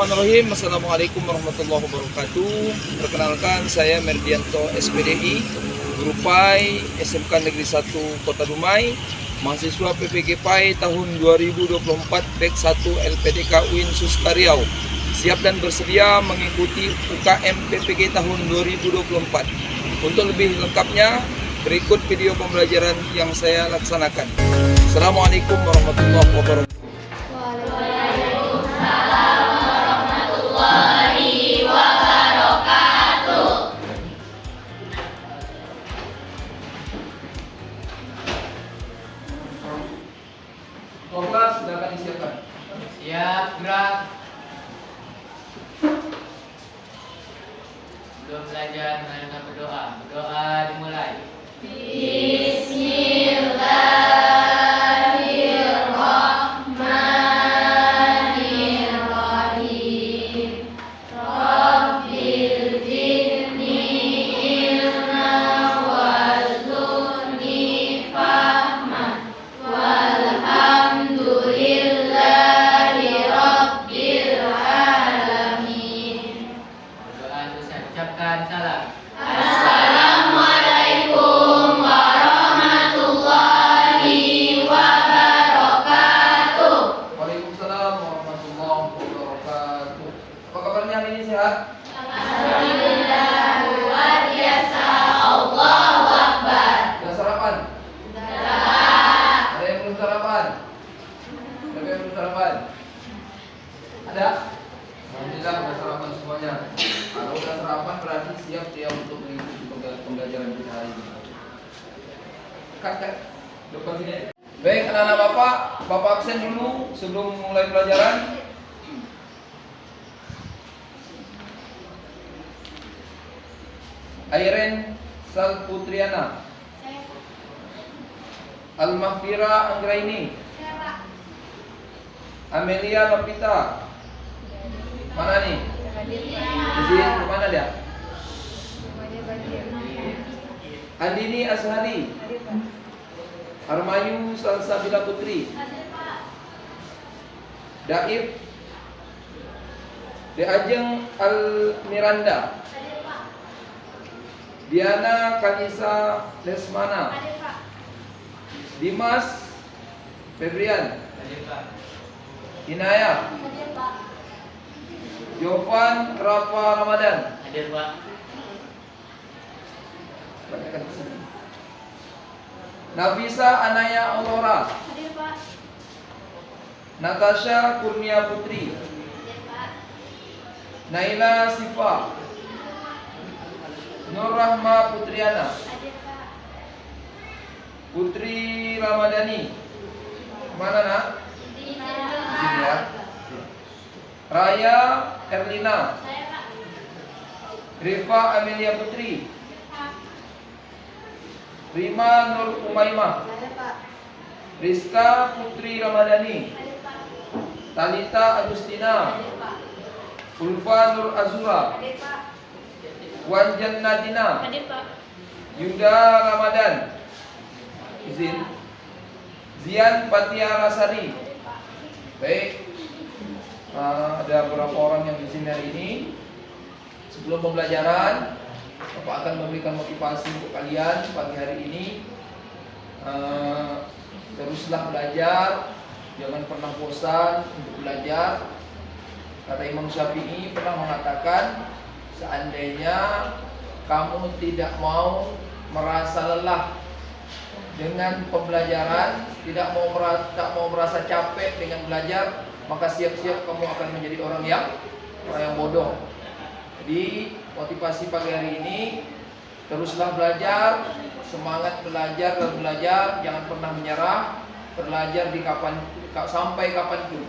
Bismillahirrahmanirrahim. Assalamualaikum warahmatullahi wabarakatuh. Perkenalkan, saya Merdianto SPDI, Guru PAI SMK Negeri 1 Kota Dumai, mahasiswa PPG PAI tahun 2024 Batch 1 LPDK UIN Suskariau. Siap dan bersedia mengikuti UKM PPG tahun 2024. Untuk lebih lengkapnya, berikut video pembelajaran yang saya laksanakan. Assalamualaikum warahmatullahi wabarakatuh. Kelas silakan disiapkan. Siap, gerak. Sebelum belajar, mari berdoa. Berdoa dimulai. Bismillahirrahmanirrahim. Rabbil zidni ilma warzuqni fahma. Walhamdulillahi rabbil alamin. Berdoa selesai, ucapkan salam. Assalamualaikum warahmatullahi wabarakatuh. Waalaikumsalam warahmatullahi wabarakatuh. Apa kabarnya hari ini, sehat? Alhamdulillah, luar biasa. Allahu Akbar. Sudah sarapan? Ada yang belum sarapan? Ada yang belum sarapan? Ada? Alhamdulillah sudah sarapan semuanya. Kalau sudah sarapan berarti siap dia untuk mengikuti pembelajaran kita hari ini. Kakak, depan sini. Baik, anak-anak Bapak absen dulu sebelum mulai pelajaran. Airen Salputriana, Al-Mahfira Anggraini, Amelia Lopita. Mana nih? Izin kemana dia? Andini Ashari, Armayu Salsabila Putri, Daif De Ajeng Al Miranda, Diana Kanisa Lesmana, Dimas Febrian, Inaya, Jovan Rafa Ramadan. Hadir, Pak. Banyakkan di sini. Nafisa Anaya Aurora, Hadir, Pak. Natasha Kurnia Putri, Hadir, Pak. Naila Sifa, Nur Rahma Putriana, Hadir, Pak. Putri Ramadhani. Mana nak? Di sini ya. Raya Erlina, Saya, Pak. Rifa Amelia Putri, Pak. Rima Nur Umaimah, Saya, Pak. Rizka Putri Ramadhani, Hadir, Pak. Talita Agustina, Hadir, Pak. Ulfa Nur Azura, Hadir, Pak. Wan Jannatina, Hadir, Pak. Yuda Ramadan. Izin. Zian Fatia Rasari. Hadir, Pak. Baik. Ada beberapa orang yang di sini hari ini. Sebelum pembelajaran, Bapak akan memberikan motivasi untuk kalian pagi hari ini. Teruslah belajar, jangan pernah bosan untuk belajar. Kata Imam Syafi'i pernah mengatakan, seandainya kamu tidak mau merasa lelah dengan pembelajaran, tak mau merasa capek dengan belajar, maka siap-siap kamu akan menjadi orang yang bodoh. Jadi motivasi pagi hari ini, teruslah belajar, semangat belajar dan belajar, jangan pernah menyerah, belajar sampai kapanpun.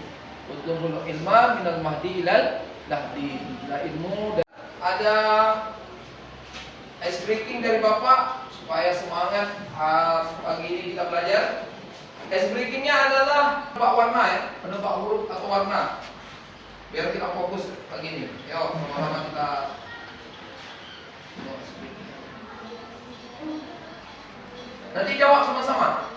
Utlubul ilma minal mahdi ilal lahdi. Ilmu. Ada ice breaking dari Bapak supaya semangat pagi ini kita belajar. Ice breakingnya adalah penebak warna ya, penebak huruf atau warna. Biar kita fokus pagi ini. Yuk, sama-sama kita. Nanti jawab sama-sama.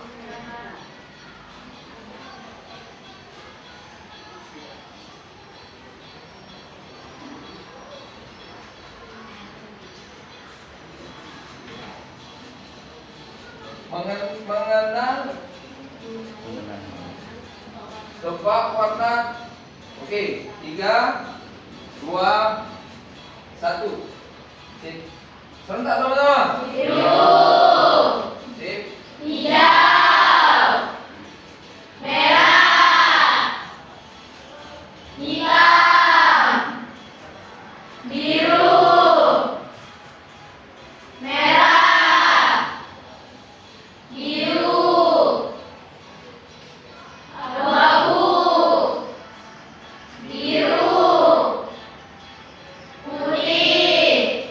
mengenang tebak warna. Oke, 3, 2, 1. Sip. Serentak sama-sama. Biru, Sip. hijau, merah, hitam, biru, merah, biru, abu-abu, biru, putih,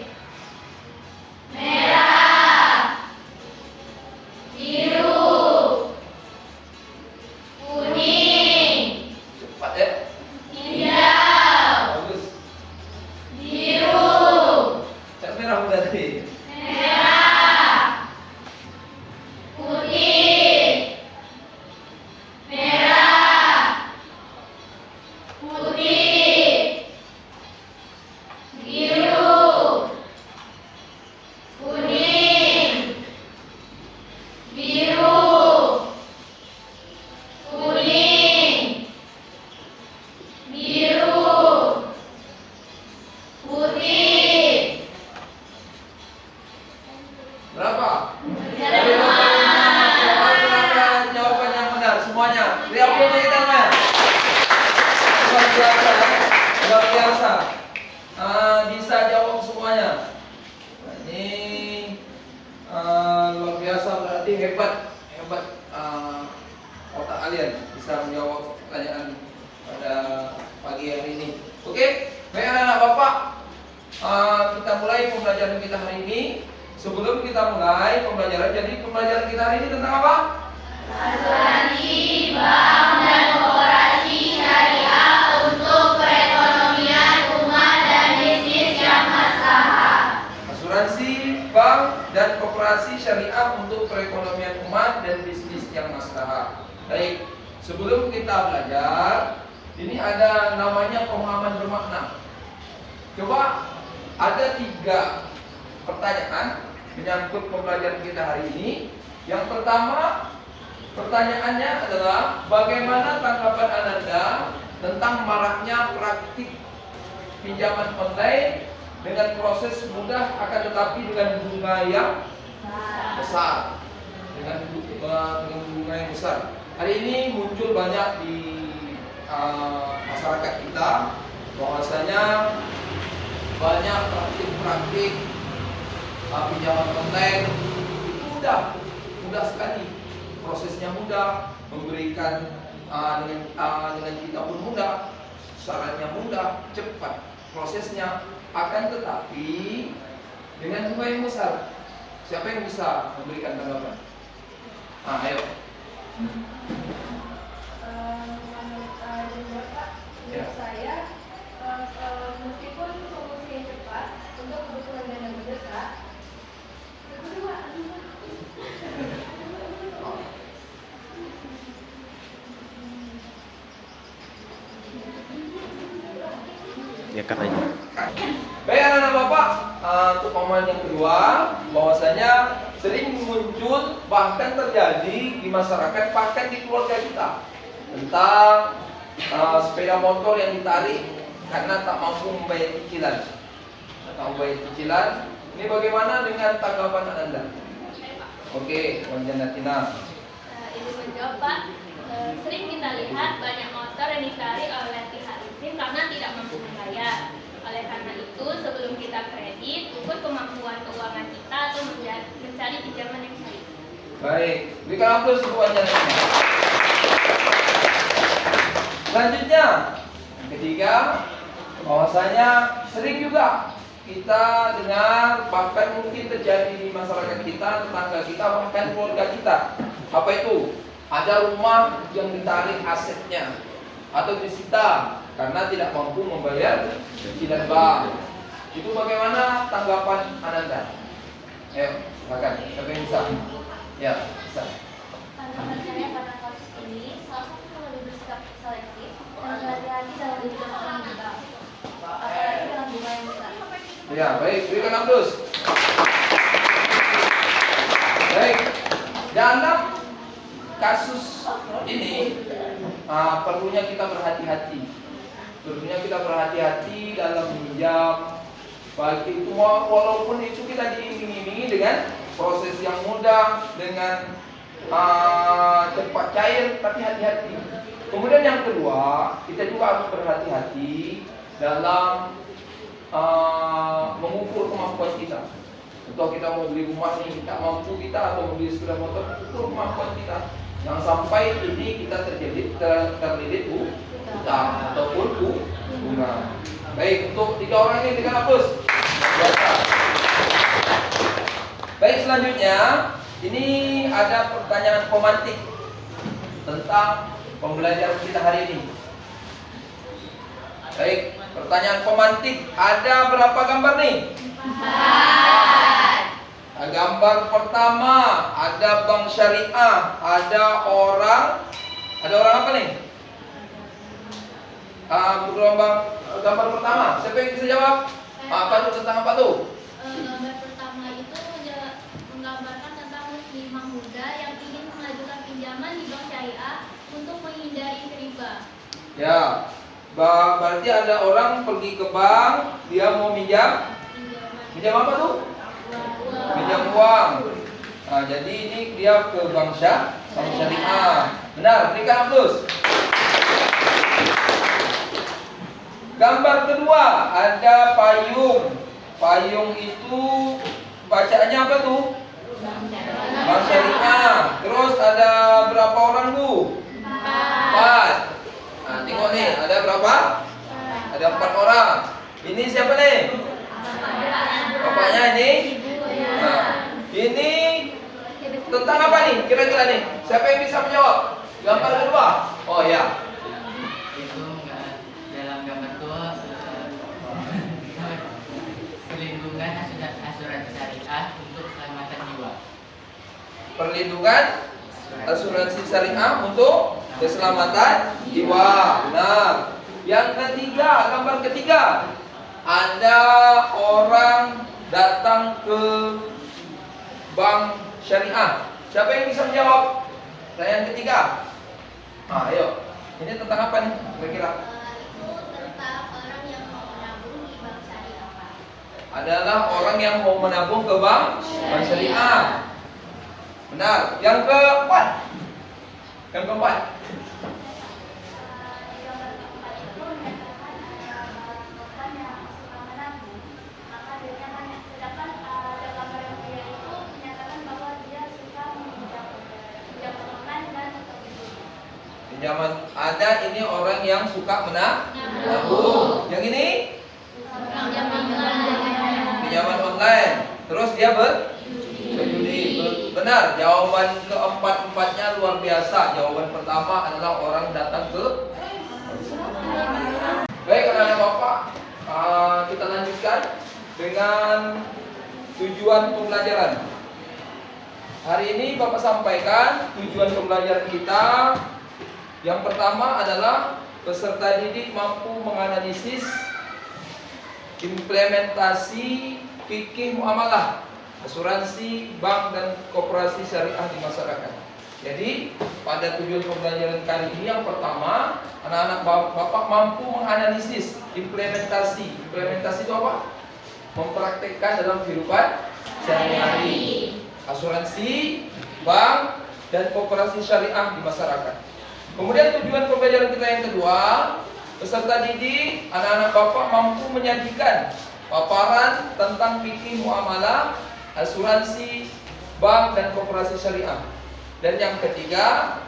merah, biru, kuning, Cepat ya. hijau, Bagus. biru, Cat merah berarti. merah, putih, merah, putih, biru, kuning, biru, kuning, biru, putih. Berapa? Jalan. Siapa jawaban yang benar semuanya? Lihat dulu kita namanya. Luar biasa, luar biasa. Bisa jawab semuanya. Nah, ini luar biasa, berarti hebat otak kalian bisa menjawab pertanyaan pada pagi hari ini. Oke, baik anak-anak bapak, kita mulai pembelajaran kita hari ini. Sebelum kita mulai pembelajaran, jadi pembelajaran kita hari ini tentang apa? Asuransi bank dan koperasi syariah untuk perekonomian umat dan bisnis yang maslahat. Asuransi bank dan koperasi syariah untuk perekonomian umat dan bisnis yang maslahat. Baik, sebelum kita belajar, ini ada namanya pemahaman bermakna. Coba ada 3 pertanyaan menyangkut pembelajaran kita hari ini. Yang pertama, pertanyaannya adalah bagaimana tanggapan Ananda tentang maraknya praktik pinjaman online dengan proses mudah akan tetapi dengan bunga yang besar. Dengan bunga yang besar. Hari ini muncul banyak di masyarakat kita bahwasanya banyak praktik-praktik pinjaman online mudah sekali, prosesnya mudah, memberikan dengan kita pun mudah, syaratnya mudah, cepat prosesnya, akan tetapi dengan bunga yang besar. Siapa yang bisa memberikan tanggapan? Ayo. Ya. Saya meskipun solusi yang cepat untuk kebutuhan dana mendesak, kedua, Ya katanya. Baik anak-anak bapak, untuk pemahaman yang kedua, bahwasanya sering muncul bahkan terjadi di masyarakat bahkan di keluarga kita tentang sepeda motor yang ditarik karena tak mampu membayar cicilan. Ini bagaimana dengan tanggapan Anda? Oke, Wanjana Tina. Ibu menjawab, Pak. Sering kita lihat banyak motor yang ditarik oleh pihak leasing karena tidak mampu membayar. Oleh karena itu, sebelum kita kredit, ukur kemampuan keuangan kita atau mencari pinjaman yang baik. Baik, berikan aplaus untuk Wanjana Tina. Selanjutnya, yang ketiga, bahwasanya sering juga kita dengar, bahkan mungkin terjadi di masyarakat kita, tetangga kita, bahkan keluarga kita. Apa itu? Ada rumah yang ditarik asetnya atau disita karena tidak mampu membayar cicilan bank. Itu bagaimana tanggapan Ananda? Ayo, silakan. Siapa yang bisa? Ya, bisa. Tanggapan saya pada kasus ini, salah satu yang lebih bersikap selektif dan berhati-hati dalam kebijakan kita, apalagi dalam bunga yang besar. Ya, baik. Berikan aplaus. Baik. Dalam kasus ini perlunya kita berhati-hati. Perlunya kita berhati-hati dalam meminjam. Baik itu walaupun itu kita diiming-imingi dengan proses yang mudah, dengan cepat cair, tapi hati-hati. Kemudian yang kedua, kita juga harus berhati-hati dalam mengukur kemampuan kita. Contoh kita mau beli rumah nih, kita mampu kita, atau mau beli sepeda motor, ukur kemampuan kita. Jangan sampai ini kita terlilit utang ataupun bunga. Baik, untuk 3 orang ini dengan hapus. Biasa. Baik, selanjutnya ini ada pertanyaan pemantik tentang pembelajaran kita hari ini. Baik, pertanyaan pemantik, ada berapa gambar nih? 4. Gambar pertama ada bank syariah, ada orang apa nih? Gambar pertama, siapa yang bisa jawab? Apa tuh, tentang apa tuh? Gambar pertama itu menggambarkan tentang muslimah muda yang ingin mengajukan pinjaman di bank syariah untuk menghindari riba. Ya, berarti ada orang pergi ke bank, dia mau minjam apa tuh? Pinjam uang. Nah, jadi ini dia ke bank syariah. Benar, berikan aplaus. Gambar kedua ada payung. Payung itu bacaannya apa tuh? Bank syariah. Terus ada berapa orang tuh? 4. Nah, tengok nih, ada berapa? Ada 4 orang. Ini siapa nih? Bapaknya ini. Nah, ini tentang apa nih? Kira-kira nih. Siapa yang bisa menjawab? Gambar kedua. Oh ya. Itu dalam gambar itu perlindungan asuransi syariah untuk keselamatan jiwa. Perlindungan asuransi syariah untuk keselamatan jiwa. Nah, yang ketiga, gambar ketiga, ada orang datang ke bank syariah. Siapa yang bisa menjawab? Yang ketiga. Nah, ayo. Ini tentang apa nih kira-kira? Itu tentang orang yang mau menabung di bank syariah, Pak. Adalah orang yang mau menabung ke bank syariah. Benar. Yang keempat. Yang keempat. Pinjaman ada ini orang yang suka menabung. Yang ini pinjaman online. Terus dia berjudi. Benar. Jawaban keempat-empatnya luar biasa. Jawaban pertama adalah orang datang ke. Baik, anak-anak Bapak, kita lanjutkan dengan tujuan pembelajaran. Hari ini Bapak sampaikan tujuan pembelajaran kita. Yang pertama adalah peserta didik mampu menganalisis implementasi fikih muamalah, asuransi, bank dan koperasi syariah di masyarakat. Jadi pada tujuan pembelajaran kali ini yang pertama, anak-anak Bapak mampu menganalisis implementasi. Implementasi itu apa? Mempraktekkan dalam kehidupan sehari-hari. Asuransi, bank dan koperasi syariah di masyarakat. Kemudian tujuan pembelajaran kita yang kedua, peserta didik, anak-anak Bapak mampu menyajikan paparan tentang fikih muamalah, asuransi, bank dan koperasi syariah. Dan yang ketiga,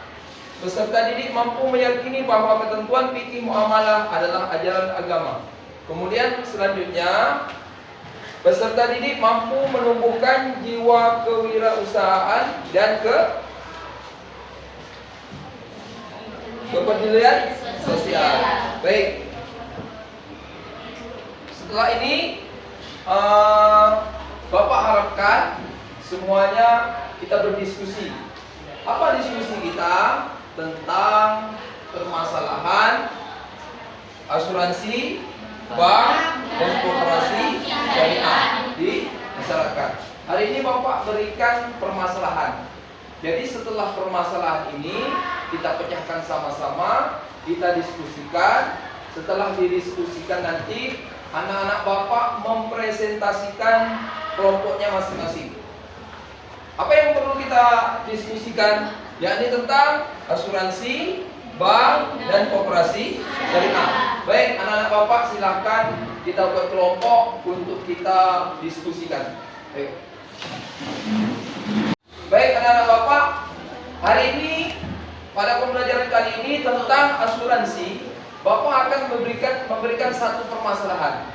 peserta didik mampu meyakini bahwa ketentuan fikih muamalah adalah ajaran agama. Kemudian selanjutnya, peserta didik mampu menumbuhkan jiwa kewirausahaan dan kepedulian sosial. Baik. Setelah ini Bapak harapkan semuanya kita berdiskusi. Apa diskusi kita? Tentang permasalahan asuransi, bank, dan koperasi syariah di masyarakat. Hari ini Bapak berikan permasalahan. Jadi setelah permasalahan ini kita pecahkan sama-sama, kita diskusikan. Setelah didiskusikan nanti anak-anak Bapak mempresentasikan kelompoknya masing-masing. Apa yang perlu kita diskusikan? Yakni tentang asuransi, bank, dan koperasi syariah. Baik, anak-anak Bapak silahkan kita buat kelompok untuk kita diskusikan. Baik anak-anak Bapak, hari ini pada pembelajaran kali ini tentang asuransi, Bapak akan memberikan satu permasalahan.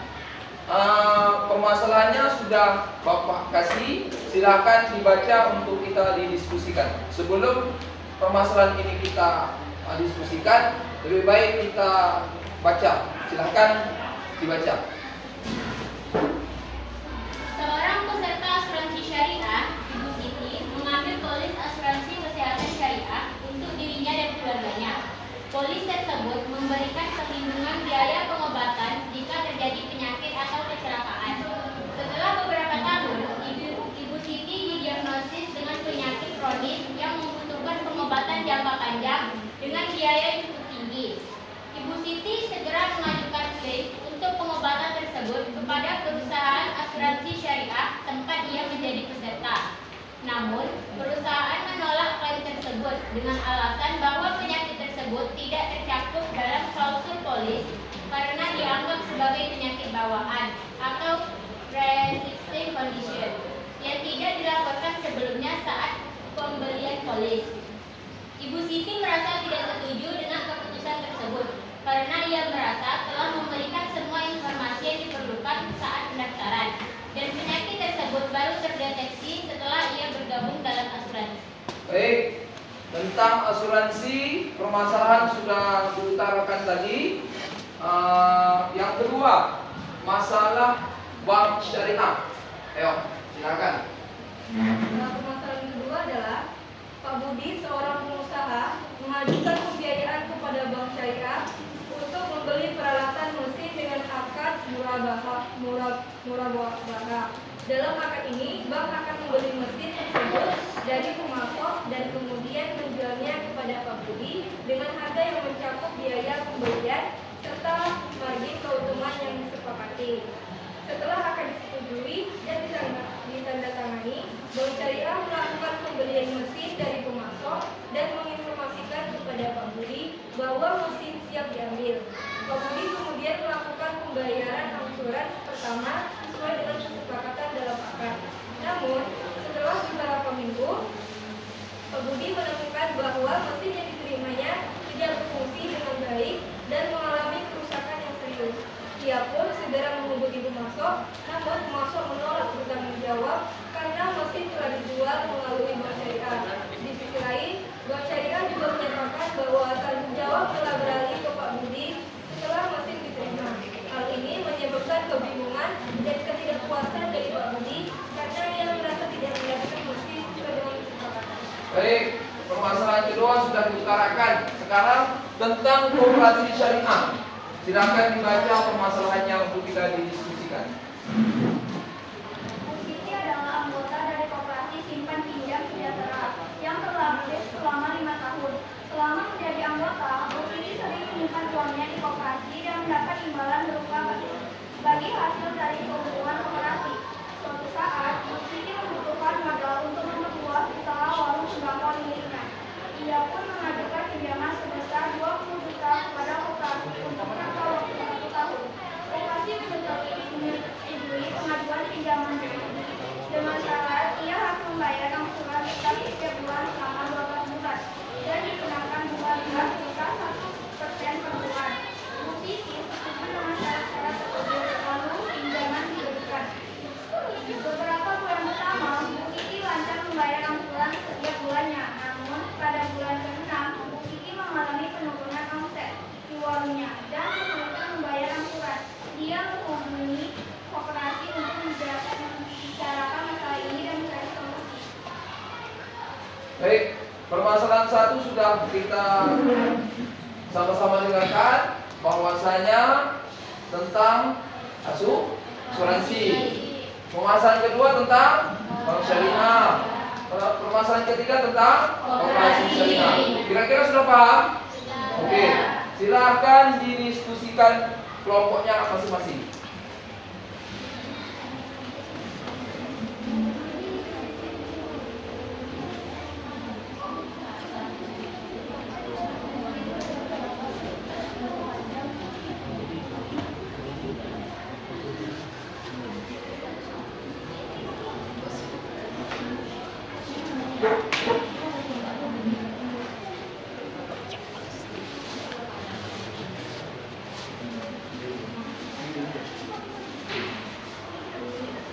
Permasalahannya sudah Bapak kasih, silakan dibaca untuk kita didiskusikan. Sebelum permasalahan ini kita diskusikan, lebih baik kita baca. Silakan dibaca. Seorang peserta asuransi syariah, Ibu Siti, mengambil polis asuransi kesehatan syariah untuk dirinya dan keluarganya. Polis tersebut memberikan perlindungan biaya pengobatan jika terjadi penyakit atau kecelakaan. Setelah beberapa tahun, Ibu Siti didiagnosis dengan penyakit kronis yang membutuhkan pengobatan jangka panjang dengan biaya yang cukup tinggi. Ibu Siti segera mengajukan klaim untuk pengobatan tersebut kepada perusahaan asuransi syariah tempat ia menjadi peserta. Namun, perusahaan menolak klaim tersebut dengan alasan bahwa penyakit tersebut tidak tercakup dalam klausul polis karena dianggap sebagai penyakit bawaan atau pre-existing condition yang tidak dilaporkan sebelumnya saat pembelian polis. Ibu Siti merasa tidak setuju dengan keputusan tersebut karena ia merasa telah memberikan semua informasi yang diperlukan saat pendaftaran dan penyakit tersebut baru terdeteksi setelah ia bergabung dalam asuransi. Baik, tentang asuransi permasalahan sudah diutarakan tadi. Yang kedua, masalah bank syariah. Ayo, silakan. Permasalahan kedua adalah Pak Budi, seorang pengusaha, mengajukan pembiayaan kepada bank syariah untuk membeli peralatan mesin dengan akad murabahah. Dalam akad ini, bank akan membeli mesin tersebut dari pemasok dan kemudian menjualnya kepada Pak Budi dengan harga yang mencakup biaya pembelian serta margin keuntungan yang disepakati. Setelah akad disetujui dan ditandatangani, bank syariah melakukan pembelian mesin dari pemasok dan menginformasikan kepada Pak Budi bahwa mesin siap diambil. Pak Budi kemudian melakukan pembayaran angsuran pertama sesuai dengan kesepakatan dalam akad. Namun, setelah beberapa minggu, Pak Budi menemukan bahwa mesin yang diterimanya tidak berfungsi dengan baik dan mengalami kerusakan yang serius. Ia pun segera menghubungi pemasok, namun pemasok menolak bertanggung jawab karena mesin telah dijual melalui bank syariah. Di sisi lain, bank syariah juga menyatakan bahwa tanggung jawab telah beralih ke Pak Budi setelah mesin diterima. Hal ini menyebabkan kebingungan dan ketidakpuasan dari Pak Budi karena ia merasa tidak mendapatkan mesin sesuai dengan kesepakatan. Baik, permasalahan kedua sudah diutarakan. Sekarang tentang koperasi syariah. Silakan dibaca permasalahannya untuk kita didiskusikan. Bu Siti adalah anggota dari koperasi simpan pinjam sejahtera yang telah aktif selama 5 tahun. Selama menjadi anggota, Bu Siti sering menyimpan uangnya di koperasi dan mendapat imbalan berupa bagi hasil dari keuntungan koperasi. Suatu saat, Bu Siti membutuhkan modal untuk memperluas usaha warung sembako miliknya. Ia pun mengajukan pinjaman sebesar 20 juta kepada koperasi untuk jangka waktu 1 tahun. Koperasi menyetujui pengajuan pinjaman tersebut dengan syarat ia harus membayar angsuran tetap setiap bulan selama 12 bulan dan dikenakan bunga riba sebesar 1% per bulan. Bu Siti setuju dengan syarat-syarat tersebut, lalu pinjaman diberikan. Beberapa bulan pertama, Bu Siti lancar membayar angsuran setiap bulannya. Namun, pada bulan ke-6, Bu Siti mengalami penurunan omset di warungnya dan kesulitan membayar angsuran. Dia menghubungi koperasi untuk membicarakan masalah ini dan mencari solusi. Baik, permasalahan satu sudah kita sama-sama dengarkan, bahwasanya tentang asuransi. Permasalahan kedua tentang bank syariah. Permasalahan permasalahan ketiga tentang koperasi syariah. Kira-kira sudah paham? Oke, silahkan didiskusikan kelompoknya masing-masing.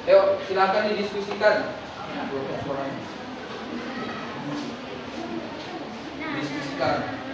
Ayo, silakan didiskusikan. Diskusikan.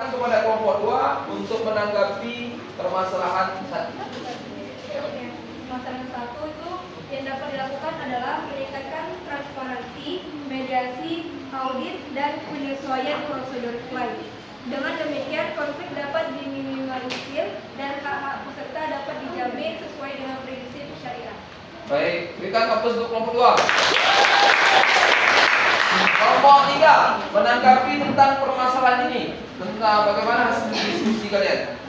Kepada kelompok 2 untuk menanggapi permasalahan satu. Masalah satu itu yang dapat dilakukan adalah meningkatkan transparansi, mediasi, audit, dan penyesuaian prosedur klaim. Dengan demikian, konflik dapat diminimalisir dan hak-hak peserta dapat dijamin sesuai dengan prinsip syariah. Baik, berikan aplaus untuk kelompok 2. Kelompok 3 menanggapi tentang permasalahan ini, tentang bagaimana hasil diskusi kalian.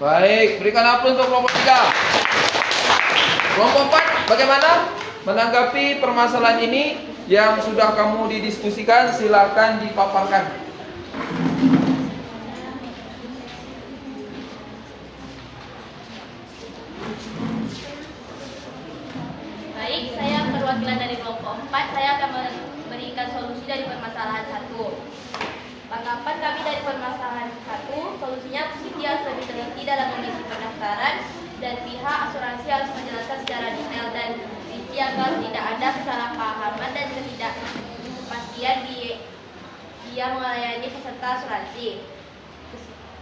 Baik, berikan aplaus untuk kelompok 3. Kelompok 4 bagaimana menanggapi permasalahan ini yang sudah kamu didiskusikan? Silakan dipaparkan. Baik, saya perwakilan dari kelompok 4. Saya akan memberikan solusi dari permasalahan 1. Tanggapan kami dari permasalahan 1, solusinya Siti harus lebih teliti dalam mengisi pendaftaran dan pihak asuransi harus menjelaskan secara detail dan rinci agar tidak ada kesalahpahaman dan ketidakpastian dia melayani peserta asuransi.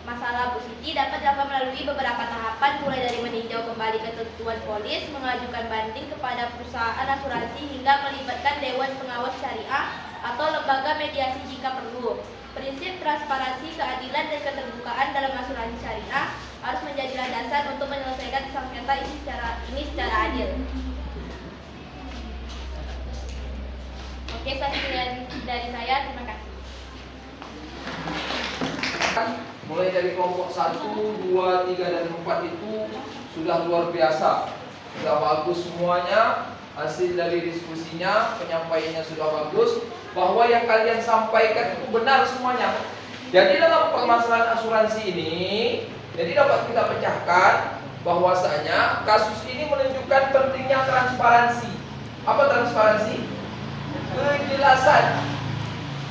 Masalah Bu Siti dapat dilakukan melalui beberapa tahapan, mulai dari meninjau kembali ketentuan polis, mengajukan banding kepada perusahaan asuransi hingga melibatkan Dewan Pengawas Syariah atau lembaga mediasi jika perlu. Prinsip transparansi, keadilan, dan keterbukaan dalam asuransi syariah harus menjadi landasan untuk menyelesaikan sengketa ini secara adil. Oke, sekian dari saya. Terima kasih. Mulai dari kelompok 1, 2, 3, dan 4 itu sudah luar biasa. Sudah bagus semuanya. Hasil dari diskusinya, penyampaiannya sudah bagus. Bahwa yang kalian sampaikan itu benar semuanya. Jadi dalam permasalahan asuransi ini, jadi dapat kita pecahkan bahwasanya kasus ini menunjukkan pentingnya transparansi. Apa transparansi? Kejelasan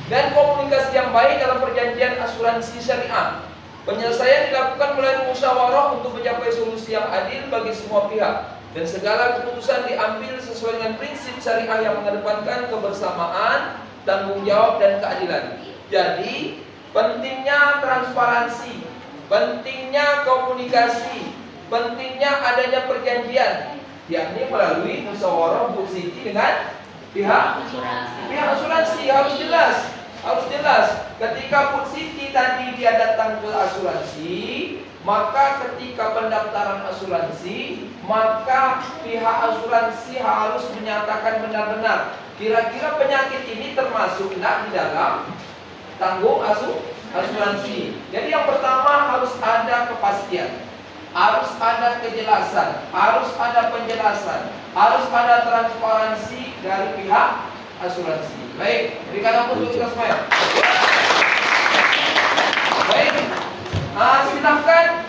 dan komunikasi yang baik dalam perjanjian asuransi syariah. Penyelesaian dilakukan melalui musyawarah untuk mencapai solusi yang adil bagi semua pihak, dan segala keputusan diambil sesuai dengan prinsip syariah yang mengedepankan kebersamaan, tanggung jawab, dan keadilan. Jadi pentingnya transparansi, pentingnya komunikasi, pentingnya adanya perjanjian, yakni melalui musyawarah Bu Siti dengan pihak asuransi. Harus jelas. Ketika Bu Siti tadi dia datang ke asuransi, maka ketika pendaftaran asuransi, maka pihak asuransi harus menyatakan benar-benar kira-kira penyakit ini termasuk tidak di dalam tanggung asuransi. Jadi yang pertama harus ada kepastian, harus ada kejelasan, harus ada penjelasan, harus ada transparansi dari pihak asuransi. Baik, berikan aplaus untuk kita semua. Baik, silahkan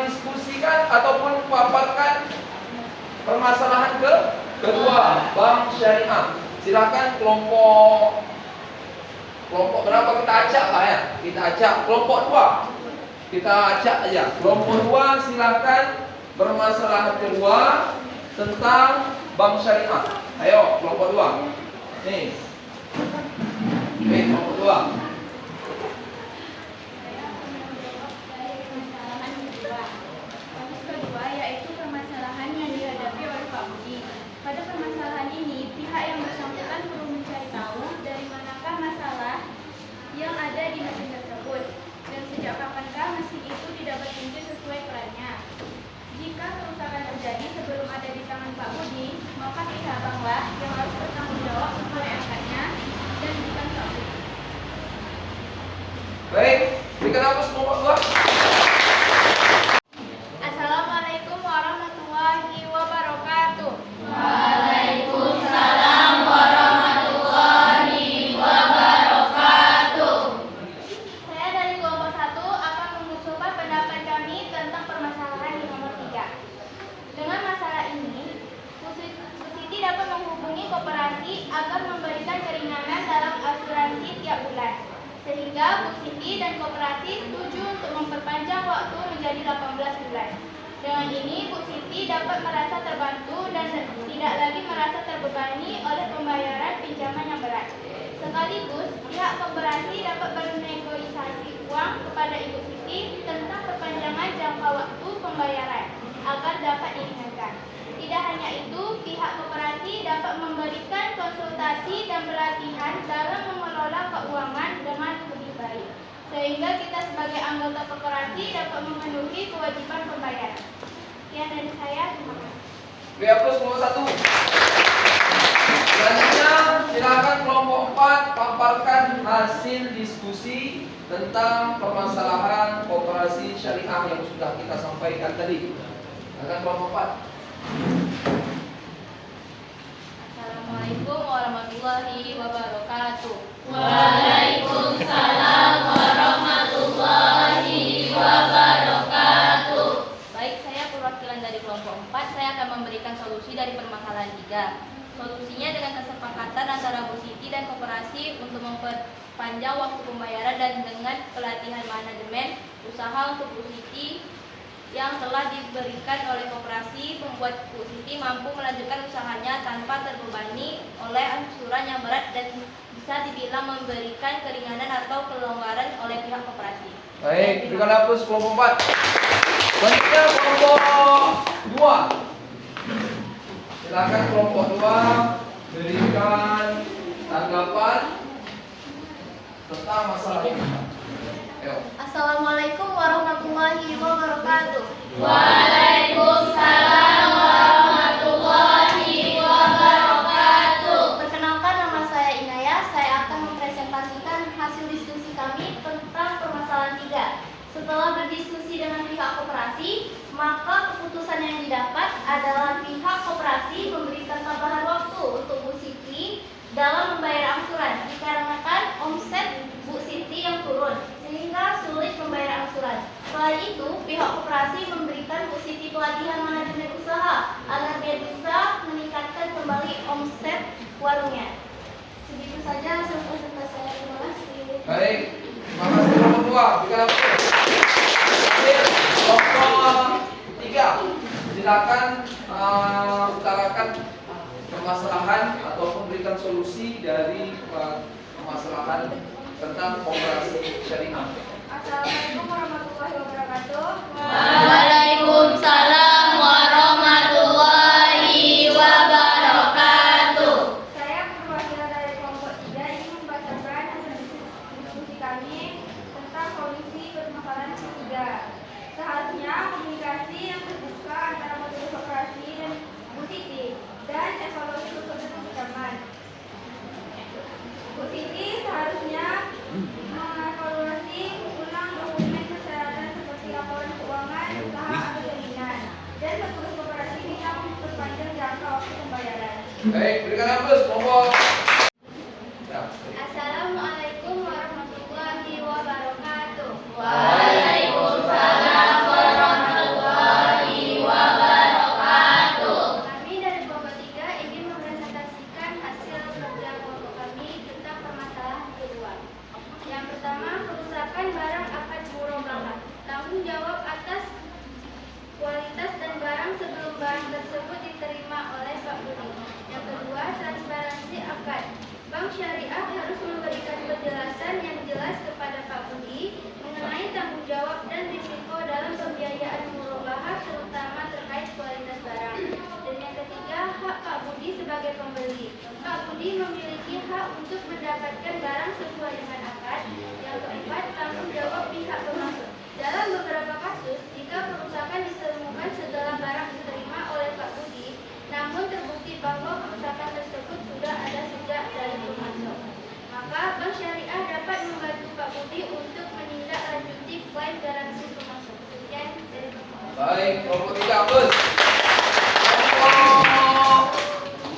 diskusikan ataupun paparkan permasalahan kedua bank syariah. Silahkan kelompok berapa kita acak lah ya. Kita acak kelompok 2. Kita acak aja. Kelompok 2 silahkan permasalahan kedua tentang bank syariah. Ayo kelompok 2. Nih. Baik, kelompok 2. Kedua yaitu permasalahan yang dihadapi oleh Pak Budi. Pada permasalahan ini, pihak yang bersangkutan perlu mencari tahu dari manakah masalah yang ada di mesin tersebut dan sejak kapankah mesin itu tidak berfungsi sesuai perannya. Jika kerusakan terjadi sebelum ada di tangan Pak Budi, maka pihak banklah yang harus bertanggung jawab sesuai angkanya dan bukan Pak Budi. Baik, berikan aplaus kelompok 2. Assalamualaikum warahmatullahi wabarakatuh. Waalaikumsalam warahmatullahi wabarakatuh. Saya dari kelompok 1 akan mengusulkan pendapat kami tentang permasalahan di nomor 3. Dengan masalah ini, Bu Siti dapat menghubungi koperasi agar memberikan keringanan dalam asuransi tiap bulan. Sehingga Bu Siti dan koperasi setuju untuk memperpanjang waktu menjadi 18 bulan. Dengan ini, Bu Siti dapat merasa terbantu dan tidak lagi merasa terbebani oleh pembayaran pinjaman yang berat. Sekaligus, pihak koperasi dapat bernegosiasi uang kepada Ibu Siti tentang perpanjangan jangka waktu pembayaran agar dapat diringankan. Tidak hanya itu, pihak koperasi dapat memberikan konsultasi dan pelatihan dalam mengelola keuangan dengan lebih baik. Sehingga kita sebagai anggota koperasi dapat memenuhi kewajiban pembayaran. Sekian dari saya, terima kasih. Beri aplaus kelompok 1. Selanjutnya silakan kelompok 4 paparkan hasil diskusi tentang permasalahan koperasi syariah yang sudah kita sampaikan tadi. Silakan kelompok 4. Assalamualaikum warahmatullahi wabarakatuh. Waalaikumsalam warahmatullahi wabarakatuh. Baik, saya perwakilan dari kelompok 4. Saya akan memberikan solusi dari permasalahan 3. Solusinya dengan kesepakatan antara Bu Siti dan koperasi untuk memperpanjang waktu pembayaran dan dengan pelatihan manajemen usaha untuk Bu Siti yang telah diberikan oleh koperasi, membuat Bu Siti mampu melanjutkan usahanya tanpa terbebani oleh angsuran yang berat dan bisa dibilang memberikan keringanan atau kelonggaran oleh pihak koperasi. Baik, berikan aplaus kelompok 4. Selanjutnya kelompok 2. Silakan kelompok 2 berikan tanggapan tentang masalah ini. Ayo. Assalamualaikum warahmatullahi wabarakatuh. Waalaikumsalam warahmatullahi wabarakatuh. Perkenalkan, nama saya Inaya. Saya akan mempresentasikan hasil diskusi kami tentang permasalahan 3. Setelah berdiskusi dengan pihak koperasi, maka keputusan yang didapat adalah pihak koperasi memberikan tambahan waktu untuk Bu Siti dalam membayar angsuran dikarenakan omset Bu Siti yang turun sehingga sulit membayar angsuran. Selain itu, pihak koperasi memberikan Bu Siti pelatihan manajemen usaha agar dia bisa meningkatkan kembali omset warungnya. Segitu saja hasil presentasi saya. Terima kasih. Baik, terima kasih kelompok 2. Berikan aplaus. Kelompok 3. Silakan utarakan permasalahan ataupun berikan solusi dari permasalahan tentang koperasi syariah. Assalamualaikum warahmatullahi wabarakatuh. Waalaikumsalam warahmatullahi wabarakatuh. Saya perwakilan dari kelompok 3 ingin membacakan hasil diskusi kami tentang solusi permasalahan 3. Seharusnya komunikasi yang terbuka antara Menteri Koperasi dan Bu Siti dan evaluasi tersebut berteman. Bu Siti seharusnya mengevaluasi ulang dokumen Baik, berikan aplaus, monggo. Nah, Assalamualaikum warahmatullahi wabarakatuh. Waalaikumsalam warahmatullahi wabarakatuh. Kami dari kelompok 3 ingin mempresentasikan hasil kerja kelompok kami tentang permasalahan kedua. Yang pertama, kerusakan barang akad murabahah. Tanggung jawab atas kualitas dan barang sebelum barang tersebut diterima oleh Pak Budi. Yang kedua, transparansi akad. Bank Syariah harus memberikan penjelasan yang jelas kepada Pak Budi mengenai tanggung jawab dan risiko dalam pembiayaan murabahah, terutama terkait kualitas barang. Dan yang ketiga, hak Pak Budi sebagai pembeli. Pak Budi memiliki hak untuk mendapatkan barang sesuai dengan akad. Yang keempat, tanggung jawab pihak pemasok. Dalam beberapa kasus, jika kerusakan ditemukan setelah barang diterima oleh Pak Budi, namun terbukti bahwa kerusakan tersebut sudah ada sejak dari pemasok, maka Bank Syariah dapat membantu Pak Budi untuk menindaklanjuti klaim garansi pemasok. Sekian dari Bapak. baik, kelompok 3 aplaus. Kelompok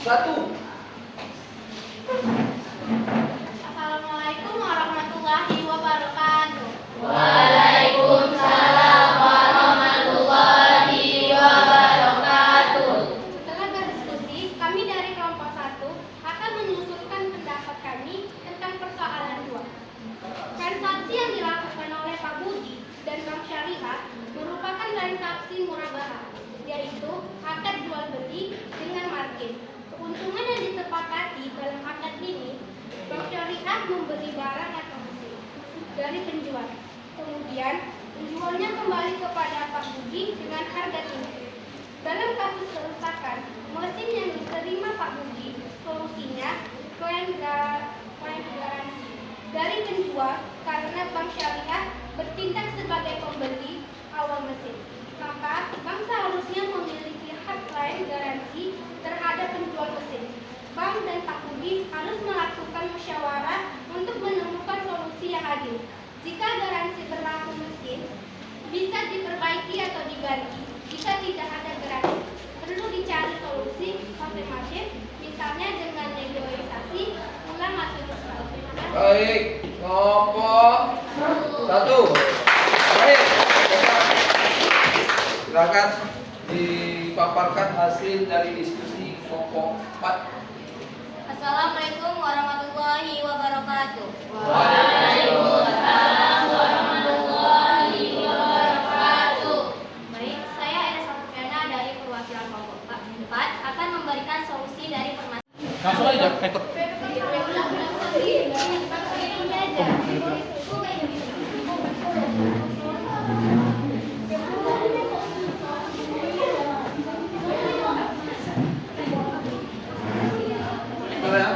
1. Assalamualaikum warahmatullahi wabarakatuh. Waalaikumsalam warahmatullahi wabarakatuh. Setelah berdiskusi, kami dari kelompok 1 akan mengusulkan pendapat kami tentang persoalan 2. Transaksi yang dilakukan oleh Pak Budi dan Bank Syariah merupakan transaksi murabahah, yaitu akad jual beli dengan margin. Keuntungan yang disepakati dalam akad ini, Bank Syariah membeli barang atau mesin dari penjual. Kemudian, penjualnya kembali kepada Pak Budi dengan harga tinggi. Dalam kasus kerusakan mesin yang diterima Pak Budi, solusinya klaim garansi dari penjual karena Bank Syariah bertindak sebagai pembeli awal mesin. Maka bank seharusnya memiliki hak klaim garansi terhadap penjual mesin. Bank dan Pak Budi harus melakukan musyawarah untuk menemukan solusi yang adil. Jika garansi berlaku mesin, bisa diperbaiki atau diganti. Jika tidak ada garansi, perlu dicari solusi alternatif, misalnya dengan negosiasi ulang atau diskon. Terima kasih. Baik, kelompok 1. Baik, silakan dipaparkan hasil dari diskusi kelompok 4. Assalamualaikum warahmatullahi wabarakatuh. Waalaikumsalam warahmatullahi wabarakatuh. Baik, saya Eda Saputriana dari perwakilan kelompok 4 akan memberikan solusi dari permasalahan. Langsung aja ikut. Boleh ya?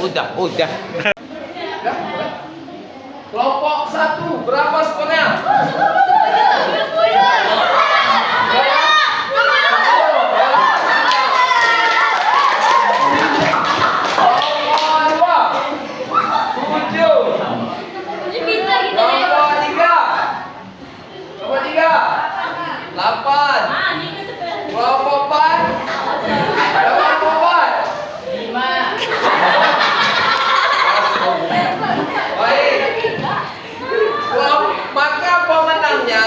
Udah. Udah, boleh. Kelompok 1 berapa skornya? Kelompok 4 berapa? 5. Baik. Maka pemenangnya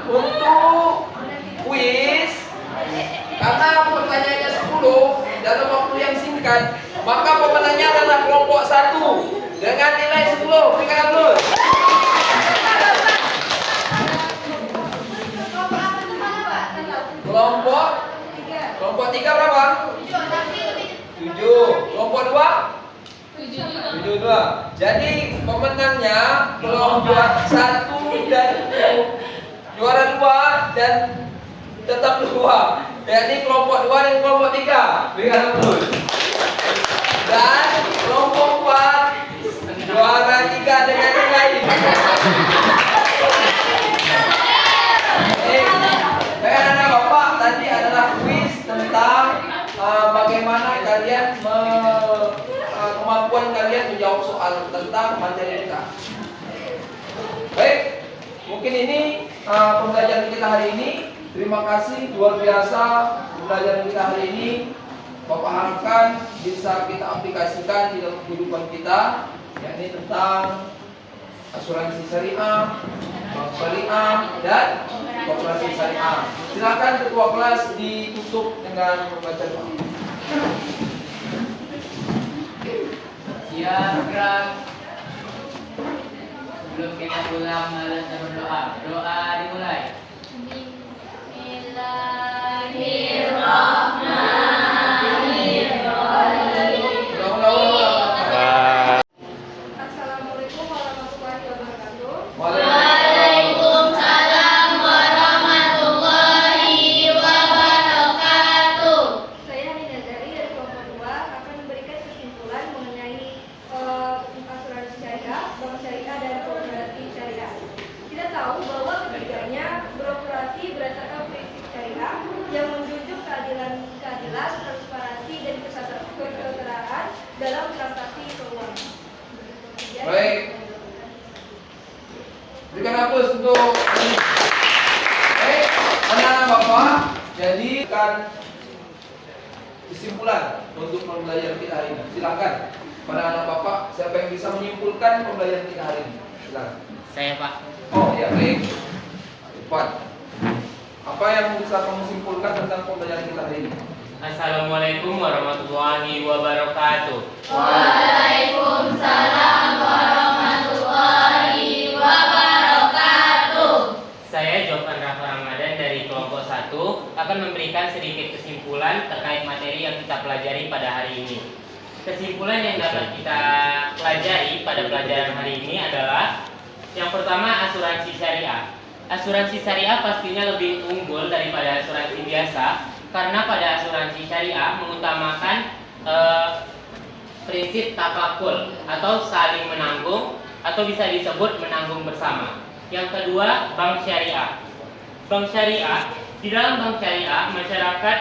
untuk kuis, karena pertanyaannya 10 dalam waktu yang singkat, maka pemenangnya adalah kelompok 1 dengan nilai 10. Berikan aplaus. Kelompok 3 berapa? 7. Kelompok 2? 7. Jadi pemenangnya kelompok 1 dan juara 2 dan tetap 2. Jadi kelompok 2 dan kelompok 3. Berikan aplaus. Dan kelompok 4 juara 3 dengan nilai. Baik anak bapak, tadi adalah kuis tentang bagaimana kalian kemampuan kalian menjawab soal tentang matematika. Baik, mungkin ini pembelajaran kita hari ini. Terima kasih, luar biasa pembelajaran kita hari ini. Bapak harapkan bisa kita aplikasikan di dalam kehidupan kita, yakni tentang asuransi syariah, bank syariah, dan koperasi syariah. Silakan ketua kelas ditutup dengan membaca doa. Siap, gerak. Sebelum kita pulang, mari kita berdoa. Doa dimulai. Assalamualaikum warahmatullahi wabarakatuh. Waalaikumsalam warahmatullahi wabarakatuh. Saya Nina Zari dari kelompok 2 akan memberikan kesimpulan mengenai asuransi syariah, bank syariah, dan koperasi syariah. Kita tahu bahwa ketiganya beroperasi berdasarkan prinsip syariah yang menjunjung keadilan, transparansi, dan kesetaraan dalam transaksi keuangan. Baik. Berikan aplaus untuk baik, anak-anak bapak. Jadi kan kesimpulan untuk pembelajaran kita hari ini. Silakan pada anak bapak, siapa yang bisa menyimpulkan pembelajaran kita hari ini? Silakan. Saya, Pak. Oh ya, baik. Cepat. Apa yang bisa kamu simpulkan tentang pembelajaran kita hari ini? Assalamualaikum warahmatullahi wabarakatuh. Waalaikumsalam warahmatullahi wabarakatuh. Saya Jofan Rafa Ramadan dari kelompok 1 akan memberikan sedikit kesimpulan terkait materi yang kita pelajari pada hari ini. Kesimpulan yang dapat kita pelajari pada pelajaran hari ini adalah yang pertama, asuransi syariah. Asuransi syariah pastinya lebih unggul daripada asuransi biasa karena pada asuransi syariah mengutamakan prinsip tafakul atau saling menanggung atau bisa disebut menanggung bersama. Yang kedua, bank syariah. Bank syariah, di dalam bank syariah masyarakat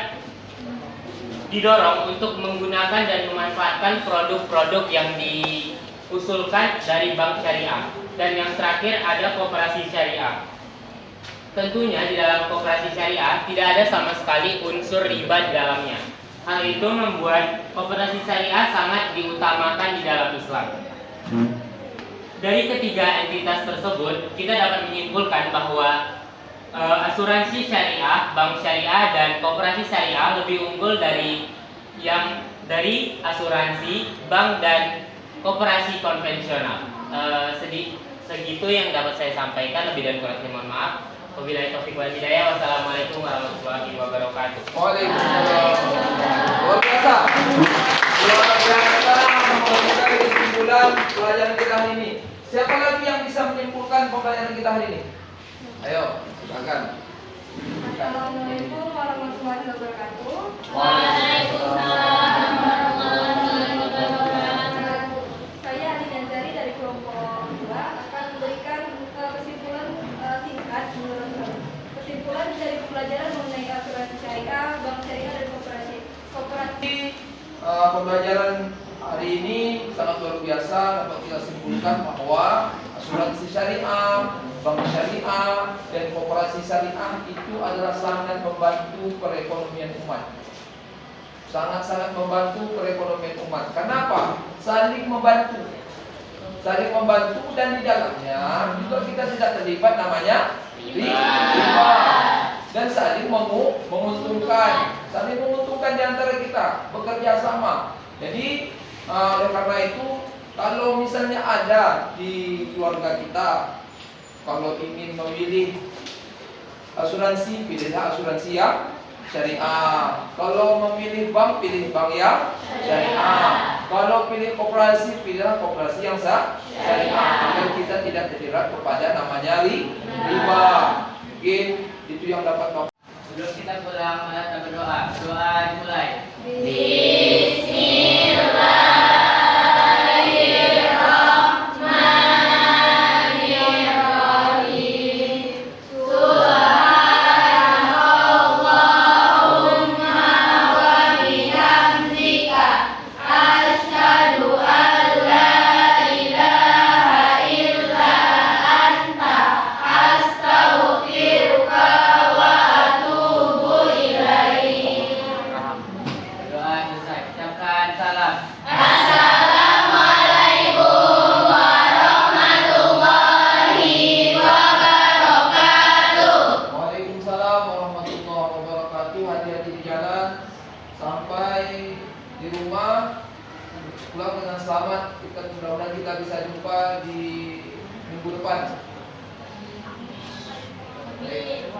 didorong untuk menggunakan dan memanfaatkan produk-produk yang diusulkan dari bank syariah. Dan yang terakhir ada koperasi syariah. Tentunya di dalam koperasi syariah tidak ada sama sekali unsur riba di dalamnya. Hal itu membuat koperasi syariah sangat diutamakan di dalam Islam. Dari ketiga entitas tersebut, kita dapat menyimpulkan bahwa asuransi syariah, bank syariah, dan koperasi syariah lebih unggul dari asuransi, bank, dan koperasi konvensional. Segitu yang dapat saya sampaikan, lebih dan kurangnya mohon maaf. Wabillahi taufiq wal hidayah. Wassalamualaikum warahmatullahi wabarakatuh. Waalaikumsalam. Luar biasa. Luar biasa memberikan kesimpulan pelajaran kita hari ini. Siapa lagi yang bisa menyimpulkan pembelajaran kita hari ini? Ayo, silakan. Assalamualaikum warahmatullahi wabarakatuh. Waalaikumsalam warahmatullahi wabarakatuh. pembelajaran mengenai asuransi syariah, bank syariah, dan koperasi. Pembelajaran hari ini sangat luar biasa. Dapat kita simpulkan bahwa asuransi syariah, bank syariah, dan koperasi syariah itu adalah sangat membantu perekonomian umat. Sangat-sangat membantu perekonomian umat. Kenapa? Saling membantu. Saling membantu, dan di dalamnya juga kita tidak terlibat namanya riba, dan saling menguntungkan. Saling menguntungkan di antara kita, bekerja sama. Jadi oleh karena itu, kalau misalnya ada di keluarga kita, kalau ingin memilih asuransi, pilihlah asuransi yang syariah. Kalau memilih bank, pilih bank yang syariah. Kalau pilih koperasi, pilihlah koperasi yang syariah, agar kita tidak terjerat kepada namanya riba. Mungkin itu yang dapat Bapak. Sebelum kita pulang, malah kita berdoa. Doa dimulai. Doa selesai. Ucapkan salam. Waalaikumsalam warahmatullahi wabarakatuh. Hati-hati di jalan sampai di rumah, pulang dengan selamat. Mudah-mudahan kita bisa jumpa di minggu depan. Baik.